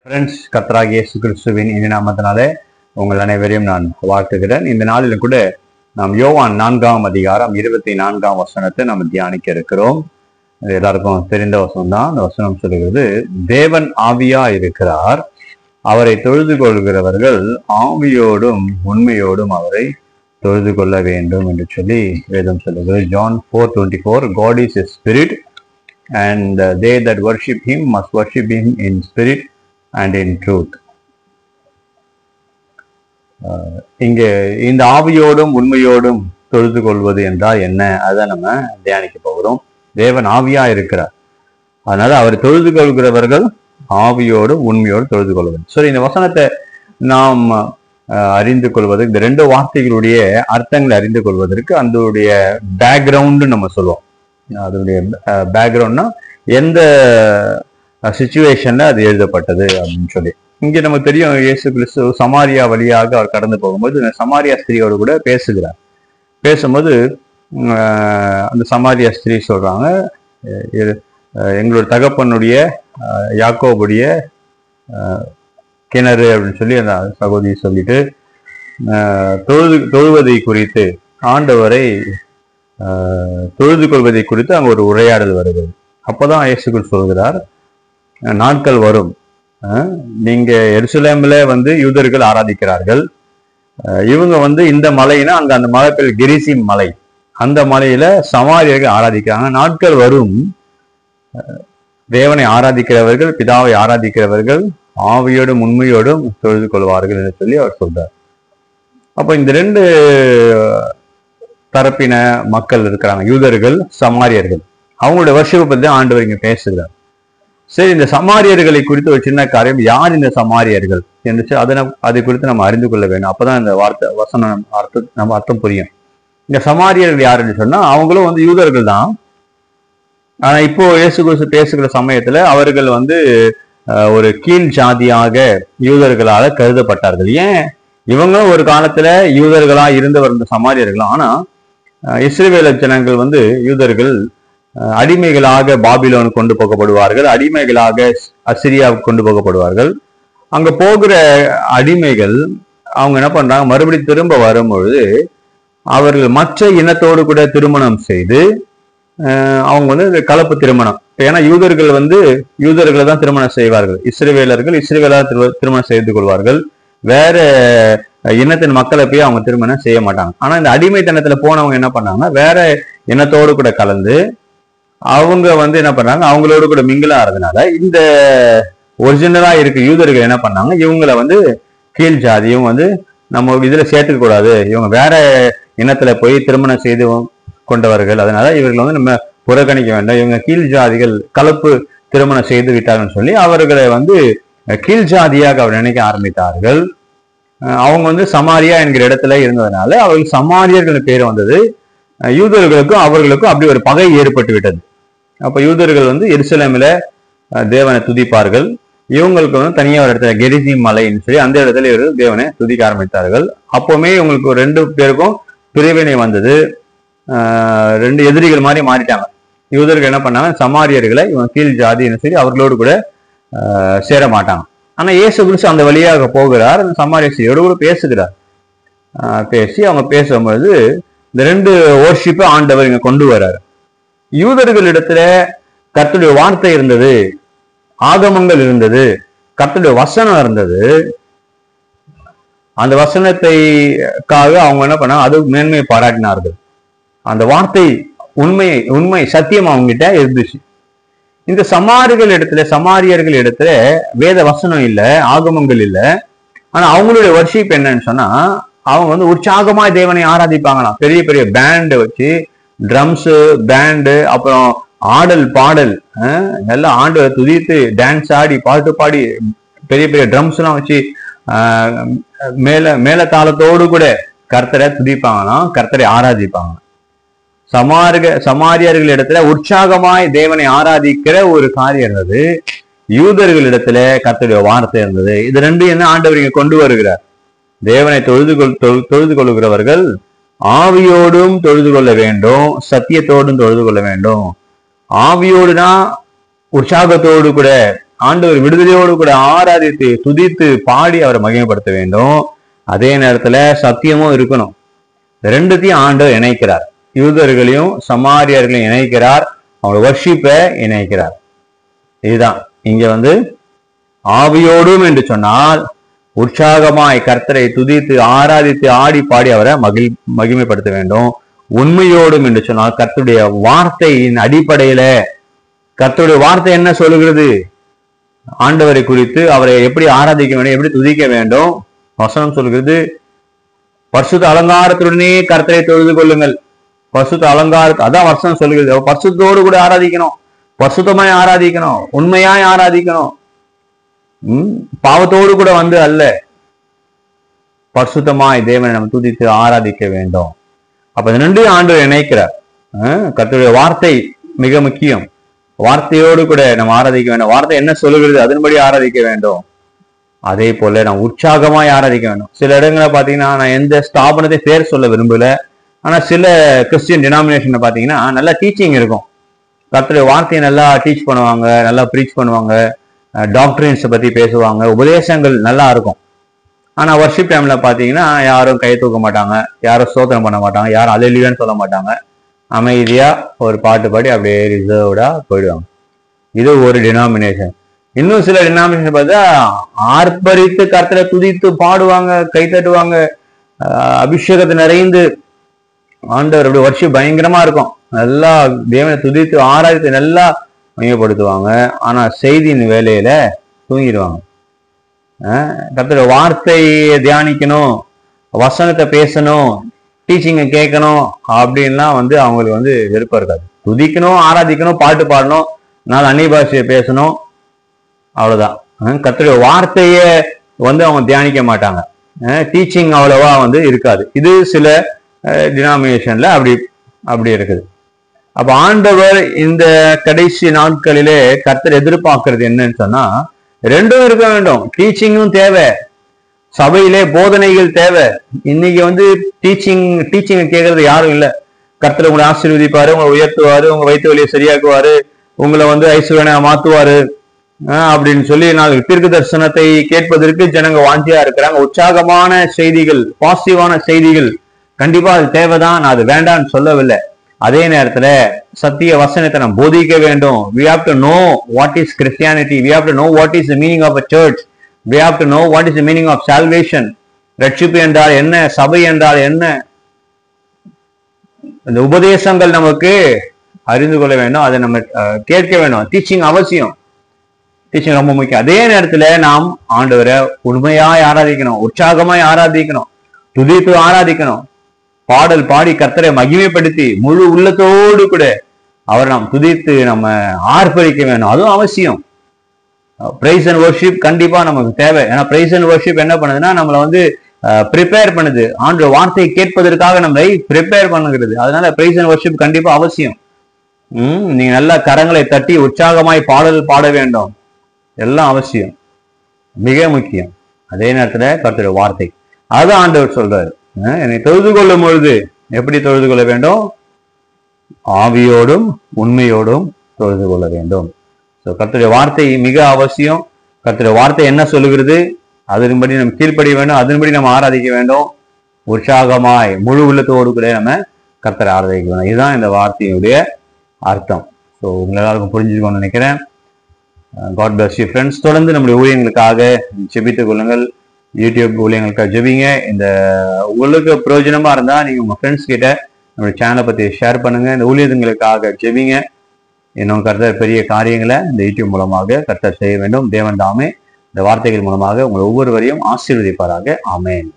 Friends, கர்த்தராகிய இயேசு கிறிஸ்துவின் இந்த நாமத்தினாலே உங்கள் அனைவரையும் நான் வாழ்த்துகிறேன். இந்த நாளில் கூட நாம் யோவான் 4ஆம் அதிகாரம் 24ஆம் வசனத்தை நாம் தியானிக்க இருக்கிறோம். இது எல்லாருக்கும் தெரிந்த வசனம் தான். அந்த வசனம் சொல்லுகிறது, தேவன் ஆவியா இருக்கிறார், அவரை தொழுது கொள்கிறவர்கள் ஆவியோடும் உண்மையோடும் அவரை தொழுது கொள்ள வேண்டும் என்று சொல்லி வேதம் சொல்லுகிறது. John 4:24, God is a spirit and they that worship him must worship him in spirit and in truth. இங்கே இந்த ஆவியோடும் உண்மையோடும் தொழுது கொள்வது என்றால் என்ன, அதான் நம்ம தியானிக்க போகிறோம். தேவன் ஆவியா இருக்கிறார், அதனால அவர் தொழுது கொள்கிறவர்கள் ஆவியோடும் உண்மையோடும் தொழுது கொள்வது. சரி, இந்த வசனத்தை நாம் அறிந்து கொள்வது, இந்த ரெண்டு வார்த்தைகளுடைய அர்த்தங்களை அறிந்து கொள்வதற்கு அதனுடைய பேக்ரவுண்டு நம்ம சொல்லுவோம். அதனுடைய பேக்ரவுண்ட்னா எந்த சிச்சுவேஷன்ல அது எழுதப்பட்டது அப்படின்னு சொல்லி. இங்க நமக்கு தெரியும், இயேசு கிறிஸ்து சமாரியா வழியாக அவர் கடந்து போகும்போது சமாரியா ஸ்திரீயோடு கூட பேசுகிறார். பேசும்போது அந்த சமாரியா ஸ்திரீ சொல்றாங்க, எங்களோட தகப்பனுடைய யாக்கோபுடைய கிணறு அப்படின்னு சொல்லி அந்த சகோதரி சொல்லிட்டு தொழுவதை குறித்து, ஆண்டவரை தொழுது கொள்வதை குறித்து அங்க ஒரு உரையாடல் வருகிறது. அப்பதான் இயேசு கிறிஸ்து சொல்கிறார், நாட்கள் வரும், நீங்க எருசலேம்ல யூதர்கள் ஆராதிக்கிறார்கள், இவங்க இந்த மலைனா அங்க அந்த மலை பேர் கெரிசிம் மலை, அந்த மலையில சமாரியர்கள் ஆராதிக்கிறாங்க. நாட்கள் வரும், தேவனை ஆராதிக்கிறவர்கள், பிதாவை ஆராதிக்கிறவர்கள் ஆவியோடும் உண்மையோடும் தொழுது கொள்வார்கள் என்று சொல்லி அவர் சொல்றார். அப்போ இந்த ரெண்டு தரப்பின மக்கள் இருக்கிறாங்க, யூதர்கள், சமாரியர்கள். அவங்களுடைய வர்ஷிப்பை பத்தி ஆண்டவர் இங்க பேசுகிறார். சரி, இந்த சமாரியர்களை குறித்து ஒரு சின்ன காரியம், யார் இந்த சமாரியர்கள் என்று அதை குறித்து நம்ம அறிந்து கொள்ள வேண்டும். அப்பதான் இந்த வார்த்தை வசனம் நம்ம அர்த்தம் புரியும். இந்த சமாரியர்கள் யாருன்னு சொன்னா, அவங்களும் யூதர்கள் தான். ஆனா இப்போ இயேசு கிறிஸ்து பேசுகிற சமயத்துல அவர்கள் ஒரு கீழ் ஜாதியாக யூதர்களால கருதப்பட்டார்கள். ஏன்? இவங்களும் ஒரு காலத்துல யூதர்களா இருந்தவர் இந்த சமாரியர்கள். ஆனா இஸ்ரவேல் ஜனங்கள் யூதர்கள் அடிமைகளாக பாபிலோன் கொண்டு போகப்படுவார்கள், அடிமைகளாக அசிரியாவுக்கு கொண்டு போகப்படுவார்கள். அங்க போகிற அடிமைகள் அவங்க என்ன பண்றாங்க, மறுபடியும் திரும்ப வரும்பொழுது அவர்கள் மற்ற இனத்தோடு கூட திருமணம் செய்து அவங்க கலப்பு திருமணம். ஏன்னா யூதர்கள் யூதர்களை தான் திருமணம் செய்வார்கள், இஸ்ரவேலர்கள் இஸ்ரவேலா திருமணம் செய்து கொள்வார்கள், வேற இனத்தின் மக்களை போய் அவங்க திருமணம் செய்ய மாட்டாங்க. ஆனா இந்த அடிமைத்தனத்துல போனவங்க என்ன பண்ணாங்கன்னா, வேற இனத்தோடு கூட கலந்து அவங்க என்ன பண்ணாங்க, அவங்களோட கூட மிங்கிலா இருந்தனால இந்த ஒரிஜினலா இருக்க யூதர்கள் என்ன பண்ணாங்க, இவங்களை கீழ் ஜாதி, இவங்க நம்ம இதுல சேர்த்துக்க கூடாது, இவங்க வேற இனத்துல போய் திருமணம் செய்து கொண்டவர்கள், அதனால இவர்களை நம்ம புறக்கணிக்க வேண்டாம், இவங்க கீழ் ஜாதிகள், கலப்பு திருமணம் செய்து விட்டாங்கன்னு சொல்லி அவர்களை கீழ் ஜாதியாக அவர் நினைக்க ஆரம்பித்தார்கள். அவங்க சமாரியா என்கிற இடத்துல இருந்ததுனால அவர்கள் சமாரியர்கள் பேர் வந்தது. யூதர்களுக்கும் அவர்களுக்கும் அப்படி ஒரு பகை ஏற்பட்டு விட்டது. அப்ப யூதர்கள் எருசலேமில தேவனை துதிப்பார்கள், இவங்களுக்கு தனியா ஒரு இடத்துல கெரிசிம் மலைன்னு சொல்லி அந்த இடத்துல இவர்கள் தேவனை துதிக்க ஆரம்பித்தார்கள். அப்பவுமே இவங்களுக்கு ரெண்டு பேருக்கும் பிரிவினை வந்தது, ரெண்டு எதிரிகள் மாதிரி மாறிட்டாங்க. யூதர்கள் என்ன பண்ணாங்க, சமாரியர்களை இவன் கீழ் ஜாதின்னு சொல்லி அவர்களோடு கூட சேர மாட்டாங்க. ஆனா இயேசு கிறிஸ்து அந்த வழியாக போகிறார், அந்த சமாரியரோடு கூட பேசுகிறார். பேசி அவங்க பேசும்பொழுது இந்த ரெண்டு வர்ஷிப்பை ஆண்டவர் இங்க கொண்டு வர்றாரு. யூதர்களிடத்துல கர்த்தருடைய வார்த்தை இருந்தது, ஆகமங்கள் இருந்தது, கர்த்தருடைய வசனம் இருந்தது. அந்த வசனத்தைக்காக அவங்க என்ன பண்ணாங்க, அது மேன்மையை பாராட்டினார்கள். அந்த வார்த்தை உண்மை சத்தியம் அவங்க கிட்ட இருந்துச்சு. இந்த சமாரியர்கள் இடத்துல வேத வசனம் இல்ல, ஆகமங்கள் இல்ல. ஆனா அவங்களுடைய வர்ஷிப் என்னன்னு சொன்னா, அவங்க உற்சாகமா தேவனை ஆராதிப்பாங்களாம். பெரிய பெரிய பேண்ட் வச்சு, ட்ரம்ஸ் பேண்டு, அப்புறம் ஆடல் பாடல், நல்லா ஆண்டவரை துதித்து டான்ஸ் ஆடி பாட்டு பாடி பெரிய பெரிய ட்ரம்ஸ் எல்லாம் வச்சு மேல தாளத்தோடு கூட கர்த்தரை துதிப்பாங்களாம், கர்த்தரை ஆராதிப்பாங்க. சமாரியர்கள் இடத்துல உற்சாகமாய் தேவனை ஆராதிக்கிற ஒரு காரியம் இருந்தது, யூதர்கள் இடத்துல கர்த்தருடைய வார்த்தை இருந்தது. இது ரெண்டு என்ன ஆண்டவர் இங்க கொண்டு வருகிறார். தேவனை தொழுது கொள்கிறவர்கள் ஆவியோடும் தொழுது கொள்ள வேண்டும், சத்தியத்தோடும் தொழுது கொள்ள வேண்டும். ஆவியோடுனா உற்சாகத்தோடு கூட ஆண்டவர் விடுதலையோடு கூட ஆராதித்து துதித்து பாடி அவரை மகிமைப்படுத்த வேண்டும். அதே நேரத்துல சத்தியமும் இருக்கணும். ரெண்டுத்தையும் ஆண்டவர் இணைக்கிறார். யூதர்களையும் சமாரியர்களையும் இணைக்கிறார், அவங்க வர்ஷிப்பை இணைக்கிறார். இதுதான் இங்க ஆவியோடும் என்று சொன்னால் உற்சாகமாய் கர்த்தரை துதித்து ஆராதித்து ஆடி பாடி அவரை மகிமைப்படுத்த வேண்டும். உண்மையோடும் என்று சொன்னால் கர்த்தருடைய வார்த்தையின் அடிப்படையில, கர்த்தருடைய வார்த்தை என்ன சொல்லுகிறது, ஆண்டவரை குறித்து அவரை எப்படி ஆராதிக்க வேண்டும், எப்படி துதிக்க வேண்டும். வசனம் சொல்கிறது, பரிசுத்த அலங்காரத்துடனே கர்த்தரை தொழுது கொள்ளுங்கள். பரிசுத்த அலங்கார அதான் வசனம் சொல்லுகிறது. பரிசுத்தோடு கூட ஆராதிக்கணும், பரிசுத்தமாய் ஆராதிக்கணும், உண்மையாய் ஆராதிக்கணும். பாவத்தோடு கூட அல்ல, பரிசுத்தமாய் தேவனை நம்ம துதித்து ஆராதிக்க வேண்டும். அப்ப இந்த ரெண்டு ஆண்டவர் இணைக்கிறார். கர்த்தருடைய வார்த்தை மிக முக்கியம். வார்த்தையோடு கூட நம்ம ஆராதிக்க வேண்டும். வார்த்தை என்ன சொல்லுகிறது அதன்படி ஆராதிக்க வேண்டும். அதே போல நம்ம உற்சாகமாய் ஆராதிக்க வேண்டும். சில இடங்களை பாத்தீங்கன்னா, நான் எந்த ஸ்தாபனத்தை பேர் சொல்ல விரும்பல, ஆனா சில கிறிஸ்டியன் டினாமினேஷன் பாத்தீங்கன்னா நல்லா டீச்சிங் இருக்கும். கர்த்தருடைய வார்த்தையை நல்லா டீச் பண்ணுவாங்க, நல்லா ப்ரீச் பண்ணுவாங்க, டாக்டரின்ஸ் பத்தி பேசுவாங்க, உபதேசங்கள் நல்லா இருக்கும். ஆனா வர்ஷிப் டைம்ல பாத்தீங்கன்னா யாரும் கை தூக்க மாட்டாங்க, யாரும் ஸ்தோத்திரம் பண்ண மாட்டாங்க, யாரும் அல்லேலூயான்னு சொல்ல மாட்டாங்க. அமைதியா ஒரு பாட்டு பாடி அப்படியே ரிசர்வ்டா போயிடுவாங்க. இது ஒரு டினாமினேஷன். இன்னும் சில டினாமினேஷன் பார்த்தா ஆர்ப்பரித்து கர்த்தரை துதித்து பாடுவாங்க, கை தட்டுவாங்க, அபிஷேகத்தை நிறைந்து ஆண்டவர் அப்படி வர்ஷிப் பயங்கரமா இருக்கும். நல்லா தேவனை துதித்து ஆராய்ச்சி நல்லா மையப்படுத்துவாங்க. ஆனா செய்தியின் வேலையில தூங்கிடுவாங்க. கர்த்தருடைய வார்த்தையை தியானிக்கணும், வசனத்தை பேசணும், டீச்சிங்கை கேட்கணும் அப்படின்லாம் அவங்களுக்கு விருப்பம் இருக்காது. துதிக்கணும், ஆராதிக்கணும், பாட்டு பாடணும், நாலு அந்நிய பாஷையை பேசணும், அவ்வளவுதான். கர்த்தருடைய வார்த்தைய அவங்க தியானிக்க மாட்டாங்க. டீச்சிங் அவ்வளவா இருக்காது. இது சில டினாமினேஷன்ல அப்படி இருக்குது. அப்ப ஆண்டவர் இந்த கடைசி நாட்களிலே கர்த்தர் எதிர்பார்க்கிறது என்னன்னு சொன்னா, ரெண்டும் இருக்க வேண்டும். டீச்சிங்கும் தேவை, சபையிலே போதனைகள் தேவை. இன்னைக்கு டீச்சிங் கேட்கறது யாரும் இல்லை. கர்த்தர் உங்களை ஆசீர்வதிப்பாரு, உங்களை உயர்த்துவாரு, உங்க வயிற்று வலியை சரியாக்குவாரு, உங்களை ஐஸ்வர்யனா மாத்துவாரு அப்படின்னு சொல்லி நாளைக்கு தீர்க்க தரிசனத்தை கேட்பதற்கு ஜனங்க வாஞ்சியா இருக்கிறாங்க. உற்சாகமான செய்திகள், பாசிட்டிவான செய்திகள் கண்டிப்பா அது தேவைதான், நான் அது வேண்டான்னு சொல்லவில்லை. அதே நேரத்துல சத்திய வசனத்தை நாம் போதிக்க வேண்டும். We have to know what is Christianity. We have to know what is the meaning of a church. We have to know what is the meaning of salvation. ரட்சிப்பு என்றால் என்ன, சபை என்றால் என்ன, இந்த உபதேசங்கள் நமக்கு அறிந்து கொள்ள வேண்டும், அதை நம்ம கேட்க வேண்டும். டீச்சிங் அவசியம், டீச்சிங் ரொம்ப முக்கியம். அதே நேரத்துல நாம் ஆண்டவரை உண்மையாய் ஆராதிக்கணும், உற்சாகமாய் ஆராதிக்கணும், துதித்து ஆராதிக்கணும், பாடல் பாடி கர்த்தரை மகிமைப்படுத்தி முழு உள்ளத்தோடு கூட அவர் நாம் துதித்து நம்ம ஆர்ப்பரிக்க வேண்டும். அதுவும் அவசியம். பிரைஸ் அண்ட் வர்ஷிப் கண்டிப்பா நமக்கு தேவை. ஏன்னா பிரைஸ் அண்ட் வர்ஷிப் என்ன பண்ணுதுன்னா நம்மளை ப்ரிப்பேர் பண்ணுது, ஆண்டவர் வார்த்தையை கேட்பதற்காக நம்மளை ப்ரிப்பேர் பண்ணுகிறது. அதனால பிரைஸ் அண்ட் வர்ஷிப் கண்டிப்பா அவசியம். நீங்க நல்லா கரங்களை தட்டி உற்சாகமாய் பாடல் பாட வேண்டும், எல்லாம் அவசியம், மிக முக்கியம். அதே நேரத்துல கர்த்தருடைய வார்த்தை, அதுதான் ஆண்டவர் சொல்றாரு, என்னை தொழுது கொள்ளும் பொழுது எப்படி தொழுது கொள்ள வேண்டும், ஆவியோடும் உண்மையோடும் தொழுது கொள்ள வேண்டும். கர்த்தருடைய வார்த்தை மிக அவசியம். கர்த்தருடைய வார்த்தை என்ன சொல்லுகிறது அதன்படி நம்ம கீழ்ப்படிய வேண்டும், அதன்படி நம்ம ஆராதிக்க வேண்டும். உற்சாகமாய் முழு உள்ளத்தோடு கூட நம்ம கர்த்தரை ஆராதிக்க வேண்டும். இதுதான் இந்த வார்த்தையுடைய அர்த்தம். ஸோ உங்க எல்லாருக்கும் புரிஞ்சுக்கணும்னு நினைக்கிறேன். God bless you friends. தொடர்ந்து நம்முடைய ஊழியங்களுக்காக ஜெபித்துக் கொள்ளுங்கள். யூடியூப் ஊழியங்களுக்காக ஜெபிங்க. இந்த உங்களுக்கு பிரயோஜனமா இருந்தா நீங்க உங்க ஃப்ரெண்ட்ஸ் கிட்ட நம்மளுடைய சேனலை பத்தி ஷேர் பண்ணுங்க. இந்த ஊழியர்களுக்காக ஜெபிங்க. இன்னும் கர்த்தர் பெரிய காரியங்களை இந்த யூடியூப் மூலமாக கர்த்தர் செய்ய வேண்டும். தேவன் தாமே இந்த வார்த்தைகள் மூலமாக உங்களை ஒவ்வொருவரையும் ஆசீர்வதிப்பாராக. ஆமென்.